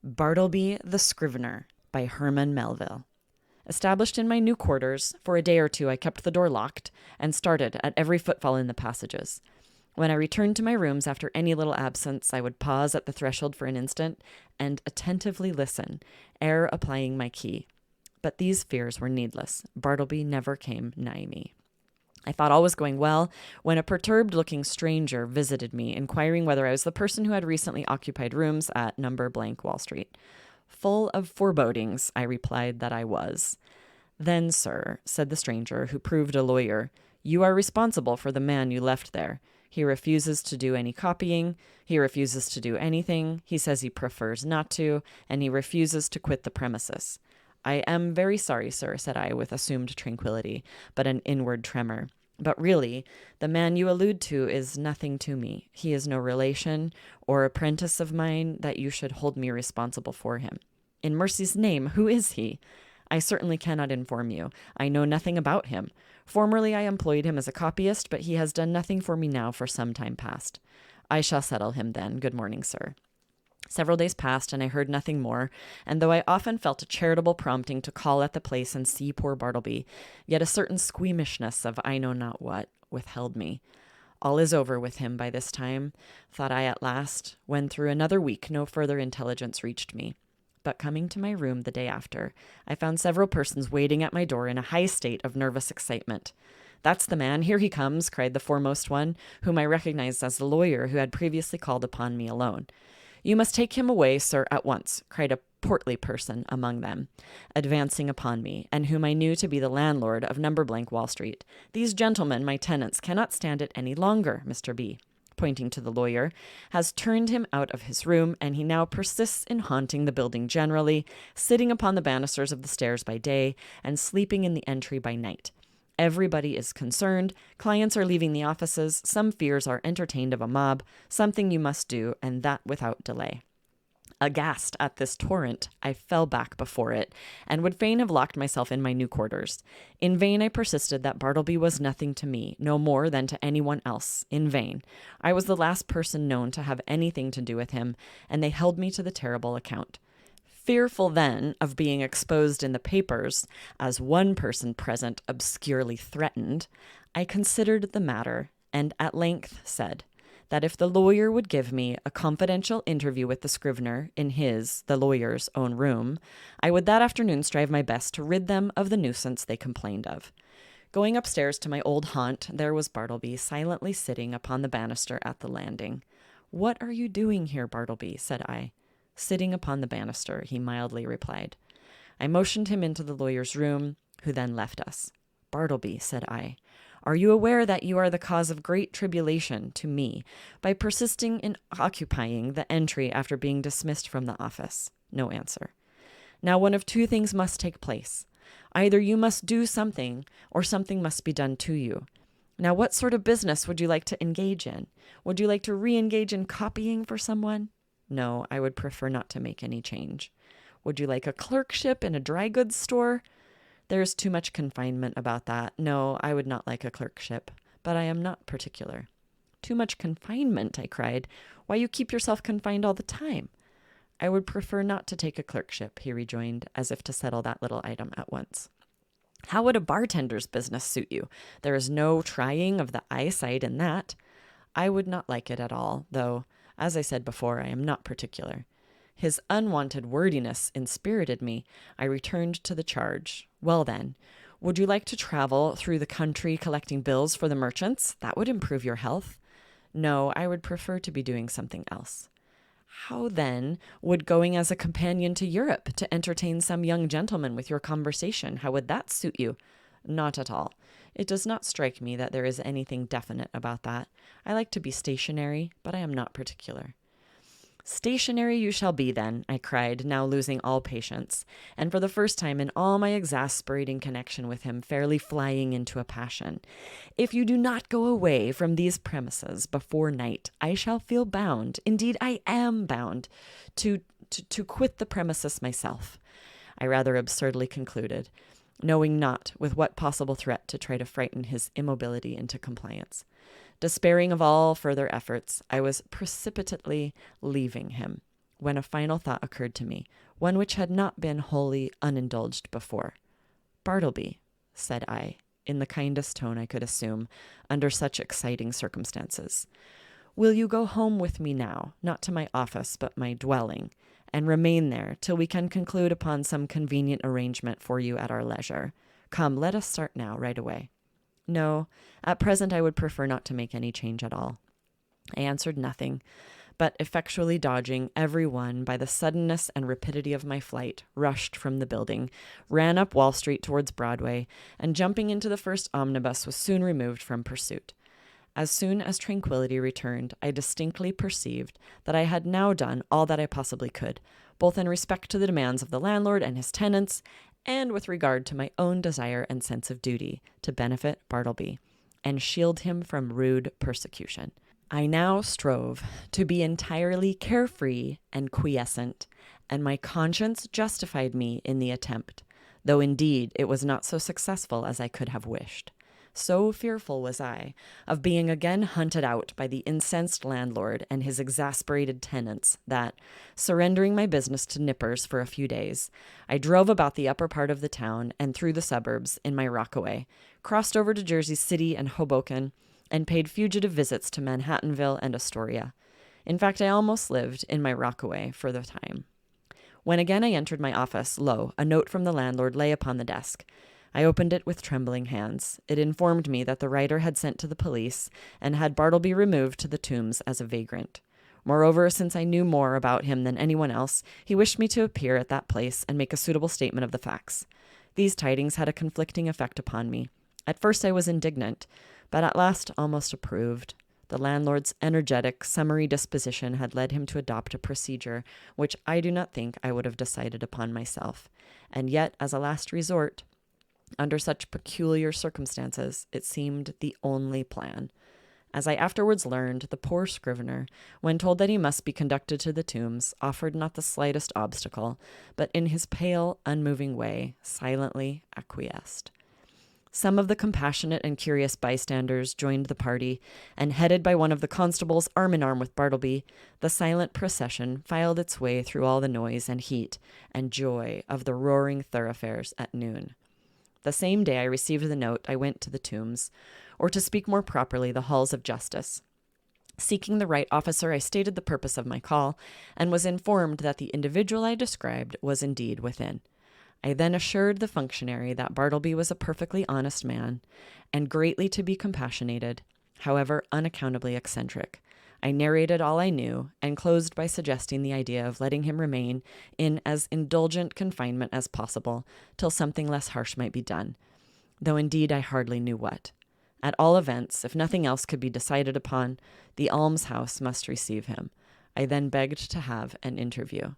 Bartleby the Scrivener by Herman Melville. Established in my new quarters, for a day or two I kept the door locked and started at every footfall in the passages. When I returned to my rooms after any little absence, I would pause at the threshold for an instant and attentively listen, ere applying my key. But these fears were needless. Bartleby never came nigh me. I thought all was going well when a perturbed-looking stranger visited me, inquiring whether I was the person who had recently occupied rooms at number blank Wall Street. Full of forebodings, I replied that I was. "Then, sir," said the stranger, who proved a lawyer, "you are responsible for the man you left there. He refuses to do any copying, he refuses to do anything, he says he prefers not to, and he refuses to quit the premises." "I am very sorry, sir," said I with assumed tranquility, but an inward tremor. "But really, the man you allude to is nothing to me. He is no relation or apprentice of mine that you should hold me responsible for him." "In mercy's name, who is he?" "I certainly cannot inform you. I know nothing about him. Formerly I employed him as a copyist, but he has done nothing for me now for some time past." "I shall settle him then. Good morning, sir." Several days passed, and I heard nothing more, and though I often felt a charitable prompting to call at the place and see poor Bartleby, yet a certain squeamishness of I know not what withheld me. All is over with him by this time, thought I at last, when through another week no further intelligence reached me. But coming to my room the day after, I found several persons waiting at my door in a high state of nervous excitement. "That's the man, here he comes," cried the foremost one, whom I recognized as the lawyer who had previously called upon me alone. "You must take him away, sir, at once," cried a portly person among them, advancing upon me, and whom I knew to be the landlord of number blank Wall Street. "These gentlemen, my tenants, cannot stand it any longer. Mr. B," pointing to the lawyer, "has turned him out of his room, and he now persists in haunting the building generally, sitting upon the banisters of the stairs by day, and sleeping in the entry by night. Everybody is concerned, clients are leaving the offices, some fears are entertained of a mob, something you must do, and that without delay." Aghast at this torrent, I fell back before it, and would fain have locked myself in my new quarters. In vain I persisted that Bartleby was nothing to me, no more than to anyone else. In vain. I was the last person known to have anything to do with him, and they held me to the terrible account. Fearful then of being exposed in the papers, as one person present obscurely threatened, I considered the matter, and at length said that if the lawyer would give me a confidential interview with the Scrivener in his, the lawyer's, own room, I would that afternoon strive my best to rid them of the nuisance they complained of. Going upstairs to my old haunt, there was Bartleby silently sitting upon the banister at the landing. "What are you doing here, Bartleby?" said I. "Sitting upon the banister," he mildly replied. I motioned him into the lawyer's room, who then left us. "Bartleby," said I, "are you aware that you are the cause of great tribulation to me by persisting in occupying the entry after being dismissed from the office?" No answer. "Now one of two things must take place. Either you must do something, or something must be done to you. Now what sort of business would you like to engage in? Would you like to re-engage in copying for someone?" "No, I would prefer not to make any change." "Would you like a clerkship in a dry goods store?" "There is too much confinement about that. No, I would not like a clerkship, but I am not particular." "Too much confinement," I cried. "Why, you keep yourself confined all the time." "I would prefer not to take a clerkship," he rejoined, as if to settle that little item at once. "How would a bartender's business suit you? There is no trying of the eyesight in that." "I would not like it at all, though, as I said before, I am not particular." His unwonted wordiness inspirited me. I returned to the charge. "Well then, would you like to travel through the country collecting bills for the merchants? That would improve your health." "No, I would prefer to be doing something else." "How then would going as a companion to Europe to entertain some young gentleman with your conversation, how would that suit you?" "Not at all. It does not strike me that there is anything definite about that. I like to be stationary, but I am not particular." "Stationary you shall be then," I cried, now losing all patience, and for the first time in all my exasperating connection with him fairly flying into a passion. "If you do not go away from these premises before night, I shall feel bound, indeed I am bound, to quit the premises myself," I rather absurdly concluded, knowing not with what possible threat to try to frighten his immobility into compliance. Despairing of all further efforts, I was precipitately leaving him. when a final thought occurred to me, one which had not been wholly unindulged before. "Bartleby," said I, in the kindest tone I could assume under such exciting circumstances, "will you go home with me now, not to my office, but my dwelling, and remain there till we can conclude upon some convenient arrangement for you at our leisure? Come, let us start now, right away." "No, at present I would prefer not to make any change at all." I answered nothing, but effectually dodging every one by the suddenness and rapidity of my flight, rushed from the building, ran up Wall Street towards Broadway, and jumping into the first omnibus was soon removed from pursuit. As soon as tranquillity returned, I distinctly perceived that I had now done all that I possibly could, both in respect to the demands of the landlord and his tenants, and with regard to my own desire and sense of duty, to benefit Bartleby, and shield him from rude persecution. I now strove to be entirely carefree and quiescent, and my conscience justified me in the attempt, though indeed it was not so successful as I could have wished. So fearful was I of being again hunted out by the incensed landlord and his exasperated tenants that, surrendering my business to nippers for a few days, I drove about the upper part of the town and through the suburbs in my rockaway, crossed over to Jersey City and Hoboken, and paid fugitive visits to Manhattanville and Astoria. In fact, I almost lived in my rockaway for the time. When again I entered my office, lo, a note from the landlord lay upon the desk. I opened it with trembling hands. It informed me that the writer had sent to the police and had Bartleby removed to the Tombs as a vagrant. Moreover, since I knew more about him than anyone else, he wished me to appear at that place and make a suitable statement of the facts. These tidings had a conflicting effect upon me. At first I was indignant, but at last almost approved. The landlord's energetic, summary disposition had led him to adopt a procedure which I do not think I would have decided upon myself, and yet, as a last resort, under such peculiar circumstances, it seemed the only plan. As I afterwards learned, the poor Scrivener, when told that he must be conducted to the Tombs, offered not the slightest obstacle, but in his pale, unmoving way, silently acquiesced. Some of the compassionate and curious bystanders joined the party, and headed by one of the constables arm in arm with Bartleby, the silent procession filed its way through all the noise and heat and joy of the roaring thoroughfares at noon. The same day I received the note, I went to the Tombs, or to speak more properly, the halls of justice. Seeking the right officer, I stated the purpose of my call, and was informed that the individual I described was indeed within. I then assured the functionary that Bartleby was a perfectly honest man, and greatly to be compassionated, however unaccountably eccentric. I narrated all I knew, and closed by suggesting the idea of letting him remain in as indulgent confinement as possible, till something less harsh might be done, though indeed I hardly knew what. At all events, if nothing else could be decided upon, the almshouse must receive him. I then begged to have an interview.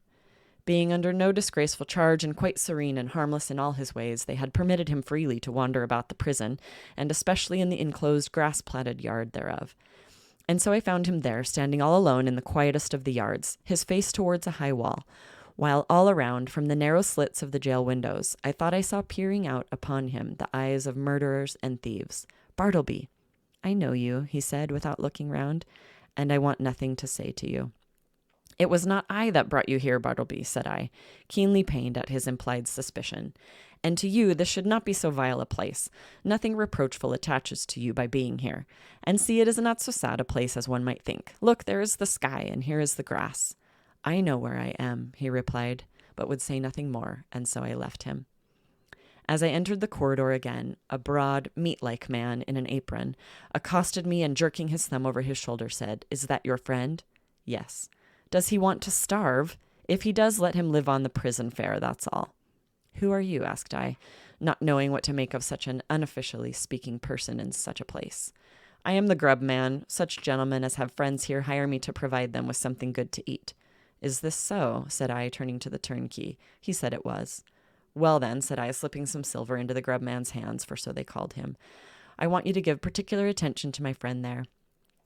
Being under no disgraceful charge and quite serene and harmless in all his ways, they had permitted him freely to wander about the prison, and especially in the enclosed grass-platted yard thereof. And so I found him there, standing all alone in the quietest of the yards, his face towards a high wall, while all around, from the narrow slits of the jail windows, I thought I saw peering out upon him the eyes of murderers and thieves. "Bartleby." "I know you," he said, without looking round, "and I want nothing to say to you." "It was not I that brought you here, Bartleby," said I, keenly pained at his implied suspicion. "And to you this should not be so vile a place. Nothing reproachful attaches to you by being here. And see, it is not so sad a place as one might think. Look, there is the sky, and here is the grass." "I know where I am," he replied, but would say nothing more, and so I left him. As I entered the corridor again, a broad, meat-like man in an apron accosted me and, jerking his thumb over his shoulder, said, "Is that your friend?" "Yes." "Does he want to starve? If he does, let him live on the prison fare, that's all." "Who are you?" asked I, not knowing what to make of such an unofficially speaking person in such a place. "I am the grub man. Such gentlemen as have friends here hire me to provide them with something good to eat." "Is this so?" said I, turning to the turnkey. He said it was. "Well then," said I, slipping some silver into the grub man's hands, for so they called him, "I want you to give particular attention to my friend there.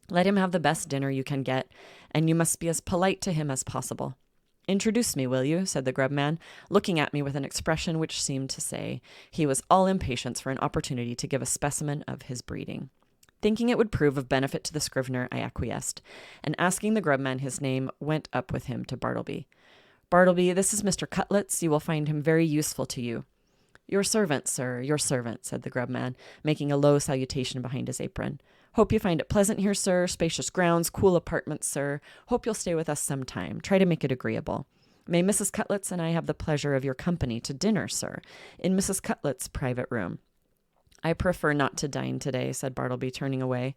Let him have the best dinner you can get, and you must be as polite to him as possible." "Introduce me, will you?" said the grub man, looking at me with an expression which seemed to say he was all impatience for an opportunity to give a specimen of his breeding. Thinking it would prove of benefit to the Scrivener, I acquiesced, and asking the grubman his name, went up with him to Bartleby. "Bartleby, this is Mr. Cutlets. You will find him very useful to you." "Your servant, sir, your servant," said the grubman, making a low salutation behind his apron. "Hope you find it pleasant here, sir. Spacious grounds, cool apartments, sir. Hope you'll stay with us some time. Try to make it agreeable. May Mrs. Cutlets and I have the pleasure of your company to dinner, sir, in Mrs. Cutlets' private room." "I prefer not to dine today," said Bartleby, turning away.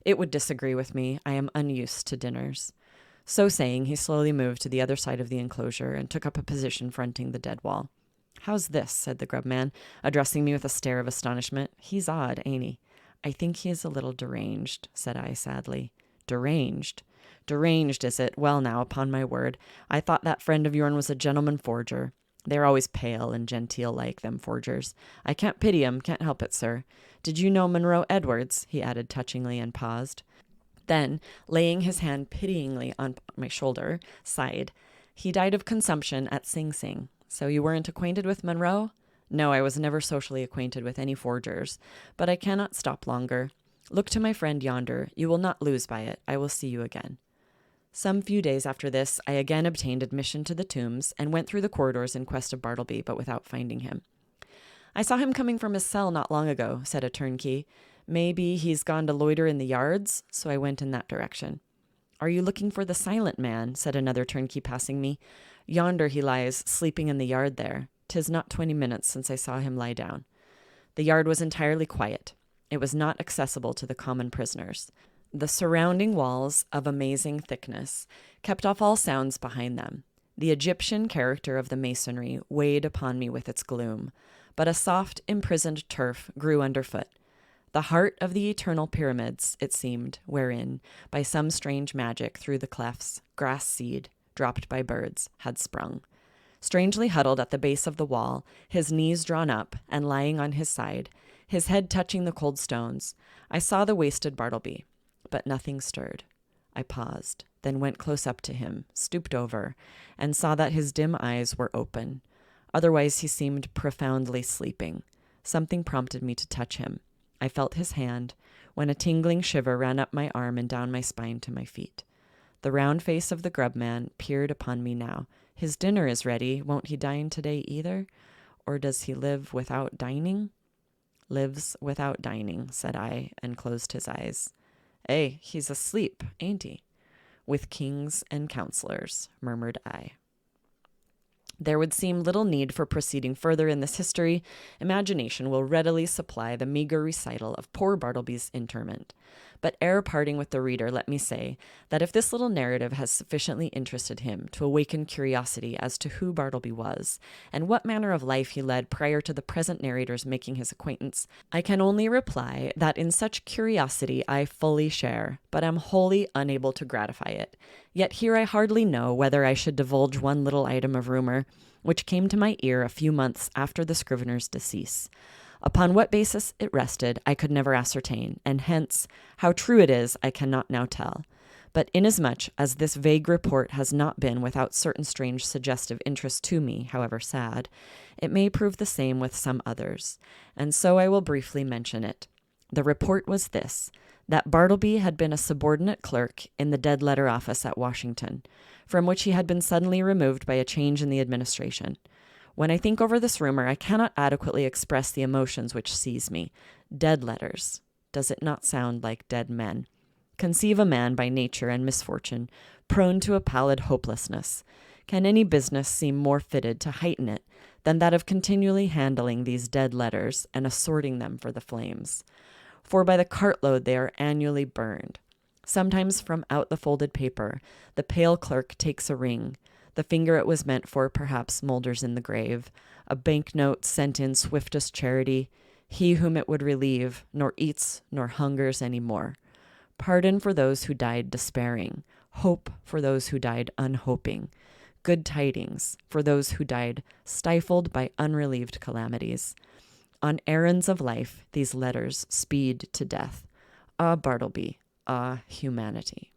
"It would disagree with me. I am unused to dinners." So saying, he slowly moved to the other side of the enclosure and took up a position fronting the dead wall. "How's this?" said the grubman, addressing me with a stare of astonishment. "He's odd, ain't he?" "I think he is a little deranged," said I sadly. "Deranged? Deranged, is it? Well now, upon my word, I thought that friend of yourn was a gentleman forger. They're always pale and genteel like, them forgers. I can't pity 'em, can't help it, sir. Did you know Monroe Edwards?" he added touchingly, and paused. Then, laying his hand pityingly on my shoulder, sighed. "He died of consumption at Sing Sing. So you weren't acquainted with Monroe?" "No, I was never socially acquainted with any forgers. But I cannot stop longer. Look to my friend yonder. You will not lose by it. I will see you again." Some few days after this, I again obtained admission to the Tombs, and went through the corridors in quest of Bartleby, but without finding him. "I saw him coming from his cell not long ago," said a turnkey. "Maybe he's gone to loiter in the yards," so I went in that direction. "Are you looking for the silent man?" said another turnkey passing me. "Yonder he lies, sleeping in the yard there. 'Tis not 20 minutes since I saw him lie down." The yard was entirely quiet. It was not accessible to the common prisoners. The surrounding walls, of amazing thickness, kept off all sounds behind them. The Egyptian character of the masonry weighed upon me with its gloom, but a soft, imprisoned turf grew underfoot. The heart of the eternal pyramids, it seemed, wherein, by some strange magic through the clefts, grass seed, dropped by birds, had sprung. Strangely huddled at the base of the wall, his knees drawn up, and lying on his side, his head touching the cold stones, I saw the wasted Bartleby. But nothing stirred. I paused, then went close up to him, stooped over, and saw that his dim eyes were open. Otherwise he seemed profoundly sleeping. Something prompted me to touch him. I felt his hand, when a tingling shiver ran up my arm and down my spine to my feet. The round face of the grubman peered upon me now. "His dinner is ready. Won't he dine today either? Or does he live without dining?" "Lives without dining," said I, and closed his eyes. "Eh, he's asleep, ain't he?" "With kings and counselors," murmured I. There would seem little need for proceeding further in this history. Imagination will readily supply the meager recital of poor Bartleby's interment. But ere parting with the reader, let me say that if this little narrative has sufficiently interested him to awaken curiosity as to who Bartleby was, and what manner of life he led prior to the present narrator's making his acquaintance, I can only reply that in such curiosity I fully share, but am wholly unable to gratify it. Yet here I hardly know whether I should divulge one little item of rumor, which came to my ear a few months after the Scrivener's decease. Upon what basis it rested, I could never ascertain, and hence, how true it is, I cannot now tell. But inasmuch as this vague report has not been without certain strange suggestive interest to me, however sad, it may prove the same with some others, and so I will briefly mention it. The report was this, that Bartleby had been a subordinate clerk in the dead letter office at Washington, from which he had been suddenly removed by a change in the administration. When I think over this rumor, I cannot adequately express the emotions which seize me. Dead letters. Does it not sound like dead men? Conceive a man by nature and misfortune, prone to a pallid hopelessness. Can any business seem more fitted to heighten it than that of continually handling these dead letters and assorting them for the flames? For by the cartload they are annually burned. Sometimes from out the folded paper, the pale clerk takes a ring. The finger it was meant for perhaps moulders in the grave. A banknote sent in swiftest charity. He whom it would relieve, nor eats nor hungers any more. Pardon for those who died despairing. Hope for those who died unhoping. Good tidings for those who died stifled by unrelieved calamities. On errands of life, these letters speed to death. Ah, Bartleby, ah, humanity.